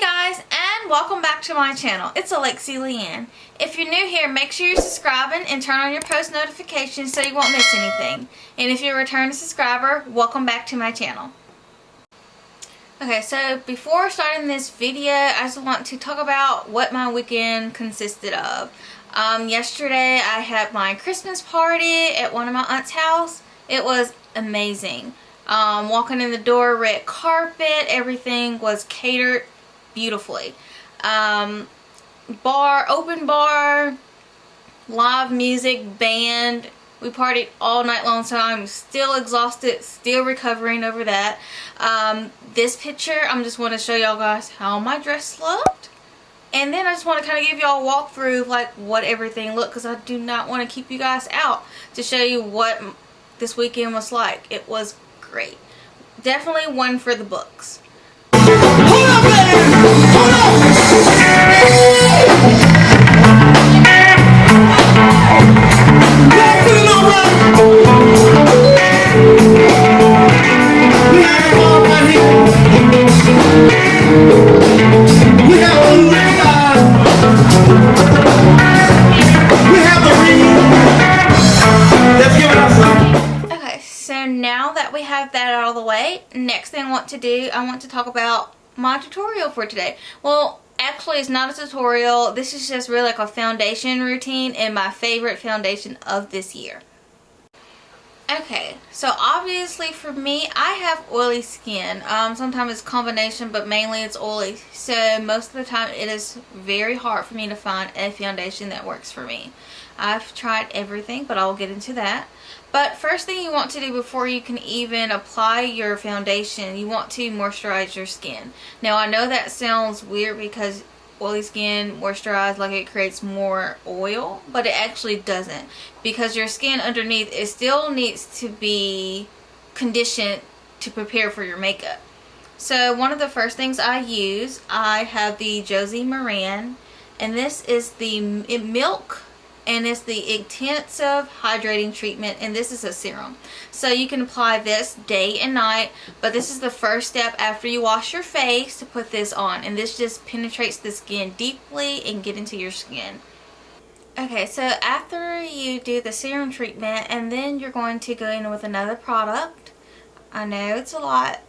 Guys, and welcome back to my channel. It's Alexi Leanne. If you're new here, make sure you're subscribing and turn on your post notifications so you won't miss anything. And if you're a returning subscriber, welcome back to my channel. Okay, so before starting this video, I just want to talk about what my weekend consisted of. Yesterday I had my Christmas party at one of my aunt's house. It was amazing. Walking in the door, red carpet, everything was catered beautifully. Open bar, live music, band. We partied all night long, so I'm still exhausted, still recovering over that. This picture, I'm just want to show y'all guys how my dress looked. And then I just want to kind of give y'all a walkthrough of like what everything looked, because I do not want to keep you guys out, to show you what this weekend was like. It was great. Definitely one for the books. Hold up, man! Hold up! Okay, so now that we have that out of the way, next thing I want to talk about my tutorial for today. Well, actually it's not a tutorial. This is just really like a foundation routine and my favorite foundation of this year. Okay, so obviously for me, I have oily skin. Sometimes it's a combination, but mainly it's oily. So most of the time it is very hard for me to find a foundation that works for me. I've tried everything, but I'll get into that. But first thing you want to do before you can even apply your foundation, you want to moisturize your skin. Now I know that sounds weird because oily skin moisturized like it creates more oil, but it actually doesn't, because your skin underneath, it still needs to be conditioned to prepare for your makeup. So one of the first things I use, I have the Josie Maran, and this is the milk, and it's the intensive hydrating treatment, and this is a serum. So you can apply this day and night, but this is the first step after you wash your face to put this on, and this just penetrates the skin deeply and get into your skin. Okay, so after you do the serum treatment, and then you're going to go in with another product. I know it's a lot.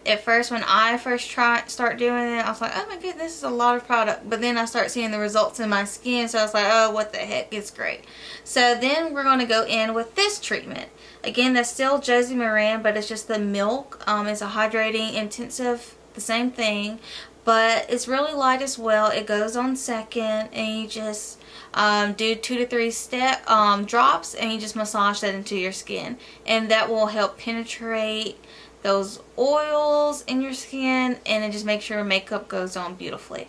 At first, when I first start doing it, I was like, oh my goodness, this is a lot of product. But then I start seeing the results in my skin, so I was like, oh, what the heck, it's great. So then we're going to go in with this treatment. Again, that's still Josie Maran, but it's just the milk. It's a hydrating intensive, the same thing, but it's really light as well. It goes on second, and you just do 2 to 3 step drops, and you just massage that into your skin, and that will help penetrate those oils in your skin, and it just makes your makeup goes on beautifully.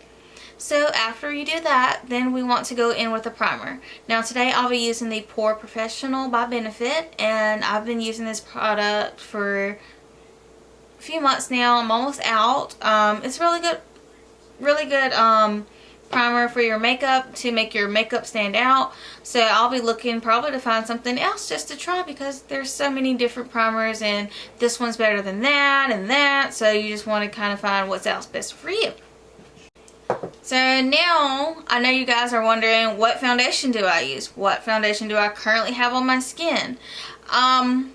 So after you do that, then we want to go in with a primer. Now today I'll be using the POREfessional by Benefit, and I've been using this product for a few months now. I'm almost out. It's really good primer for your makeup, to make your makeup stand out. So I'll be looking probably to find something else just to try, because there's so many different primers, and this one's better than that and that, so you just want to kind of find what's else best for you. So now I know you guys are wondering, what foundation do I use? What foundation do I currently have on my skin? I'm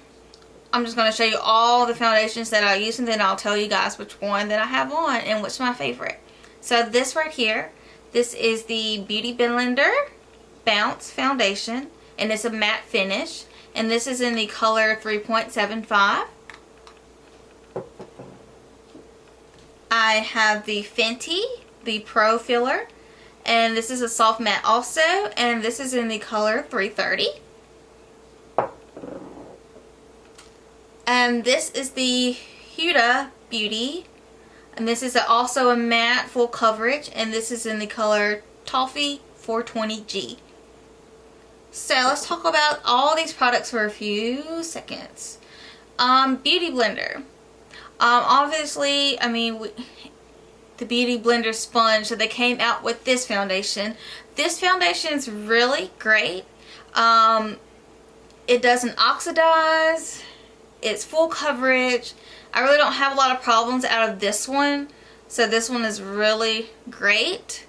just going to show you all the foundations that I use, and then I'll tell you guys which one that I have on and which is my favorite. So this right here, this is the Beauty Blender Bounce Foundation, and it's a matte finish, and this is in the color 3.75. I have the Fenty, the Pro Filler, and this is a soft matte also, and this is in the color 330. And this is the Huda Beauty, and this is also a matte full coverage, and this is in the color Toffee 420G. So let's talk about all these products for a few seconds. Beauty Blender. Obviously, I mean, the Beauty Blender sponge, so they came out with this foundation. This foundation is really great. It doesn't oxidize. It's full coverage. I really don't have a lot of problems out of this one. So this one is really great.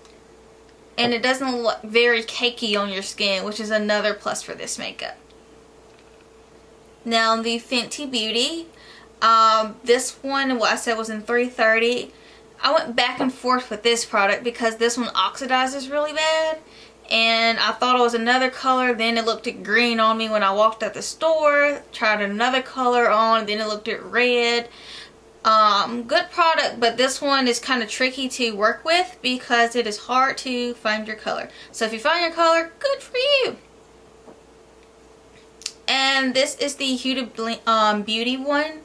And it doesn't look very cakey on your skin, which is another plus for this makeup. Now the Fenty Beauty. This one, what I said, was in 330. I went back and forth with this product because this one oxidizes really bad. And I thought it was another color, then it looked at green on me when I walked out the store. Tried another color on, then it looked at red. Good product, but this one is kind of tricky to work with because it is hard to find your color. So if you find your color, good for you. And this is the Huda Beauty one.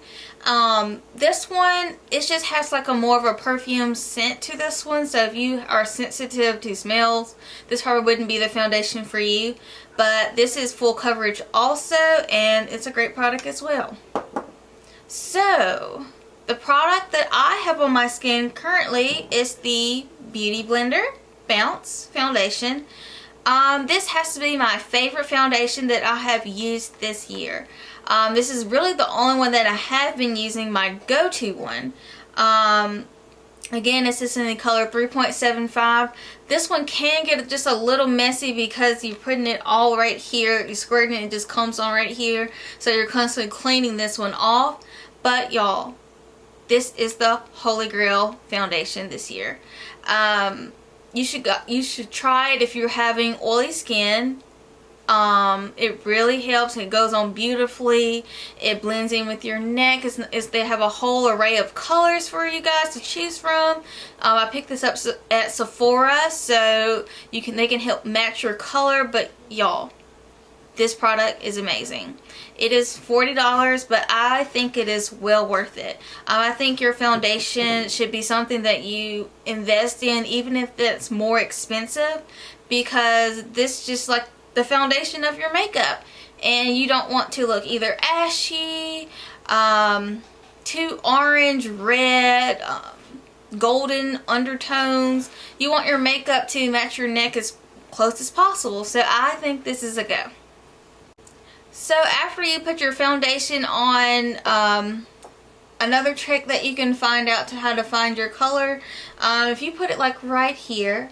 This one, it just has like a more of a perfume scent to this one. So if you are sensitive to smells, this probably wouldn't be the foundation for you. But this is full coverage also, and it's a great product as well. So the product that I have on my skin currently is the Beauty Blender Bounce Foundation. This has to be my favorite foundation that I have used this year. This is really the only one that I have been using, my go-to one. Again, this is in the color 3.75. This one can get just a little messy because you're putting it all right here. You're squirting it, it just comes on right here. So you're constantly cleaning this one off. But y'all, this is the holy grail foundation this year. You should try it if you're having oily skin. It really helps. It goes on beautifully. It blends in with your neck. They have a whole array of colors for you guys to choose from. I picked this up at Sephora, so they can help match your color. But y'all, this product is amazing. It is $40, but I think it is well worth it. I think your foundation should be something that you invest in, even if it's more expensive, because this is just like the foundation of your makeup. And you don't want to look either ashy, too orange, red, golden undertones. You want your makeup to match your neck as close as possible. So I think this is a go. So after you put your foundation on, another trick that you can find out how to find your color, if you put it like right here,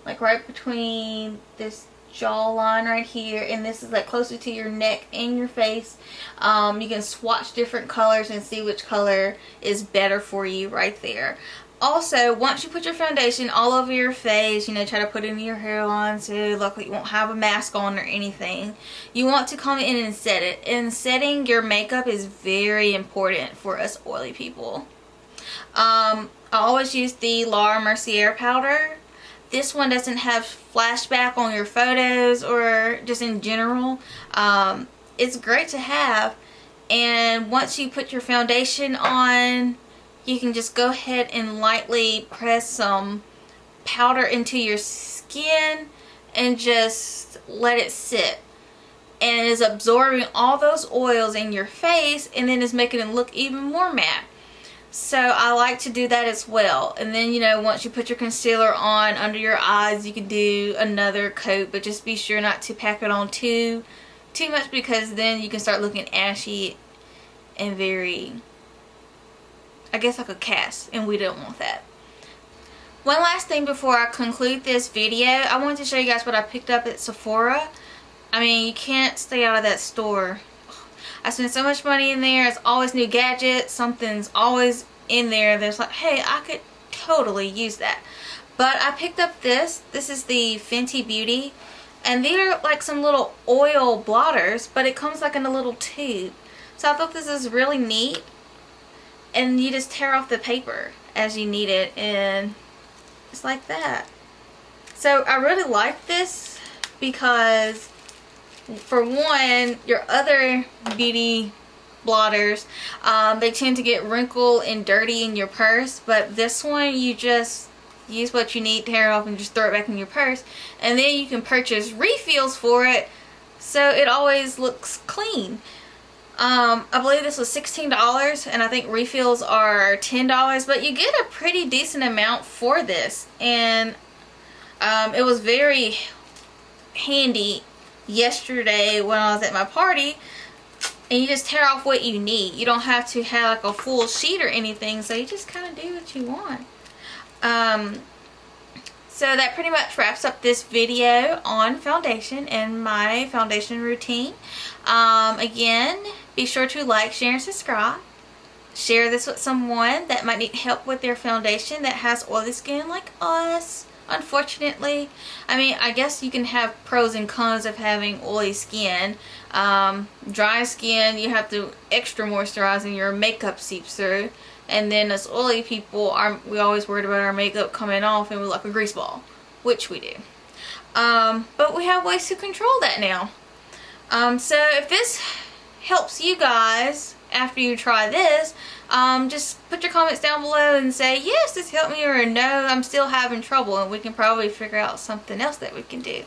like right between this jawline right here, and this is like closer to your neck and your face, you can swatch different colors and see which color is better for you right there. Also, once you put your foundation all over your face, try to put it in your hairline so luckily you won't have a mask on or anything. You want to come in and set it. And setting your makeup is very important for us oily people. I always use the Laura Mercier powder. This one doesn't have flashback on your photos or just in general. It's great to have. And once you put your foundation on, you can just go ahead and lightly press some powder into your skin and just let it sit. And it is absorbing all those oils in your face, and then it's making it look even more matte. So I like to do that as well. And then, once you put your concealer on under your eyes, you can do another coat, but just be sure not to pack it on too much, because then you can start looking ashy and very, I guess, like a cast, and we don't want that. One last thing before I conclude this video, I wanted to show you guys what I picked up at Sephora. I mean, you can't stay out of that store. I spend so much money in there. It's always new gadgets. Something's always in there that's like, hey, I could totally use that. But I picked up this. This is the Fenty Beauty. And these are like some little oil blotters, but it comes like in a little tube. So I thought this is really neat. And you just tear off the paper as you need it, and it's like that. So I really like this because, for one, your other beauty blotters, they tend to get wrinkled and dirty in your purse, but this one, you just use what you need, tear it off, and just throw it back in your purse. And then you can purchase refills for it, so it always looks clean. I believe this was $16, and I think refills are $10, but you get a pretty decent amount for this. And it was very handy yesterday when I was at my party, and you just tear off what you need. You don't have to have like a full sheet or anything, so you just kind of do what you want. So that pretty much wraps up this video on foundation and my foundation routine. Again, be sure to like, share, and subscribe. Share this with someone that might need help with their foundation that has oily skin like us, unfortunately. I mean, I guess you can have pros and cons of having oily skin. Dry skin, you have to extra moisturize and your makeup seeps through. And then as oily people, we always worried about our makeup coming off and we look like a grease ball, which we do. But we have ways to control that now. So if this helps you guys after you try this, just put your comments down below and say, yes, this helped me, or no, I'm still having trouble, and we can probably figure out something else that we can do.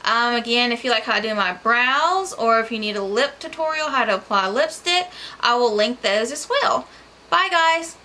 Again, if you like how I do my brows, or if you need a lip tutorial, how to apply lipstick, I will link those as well. Bye guys!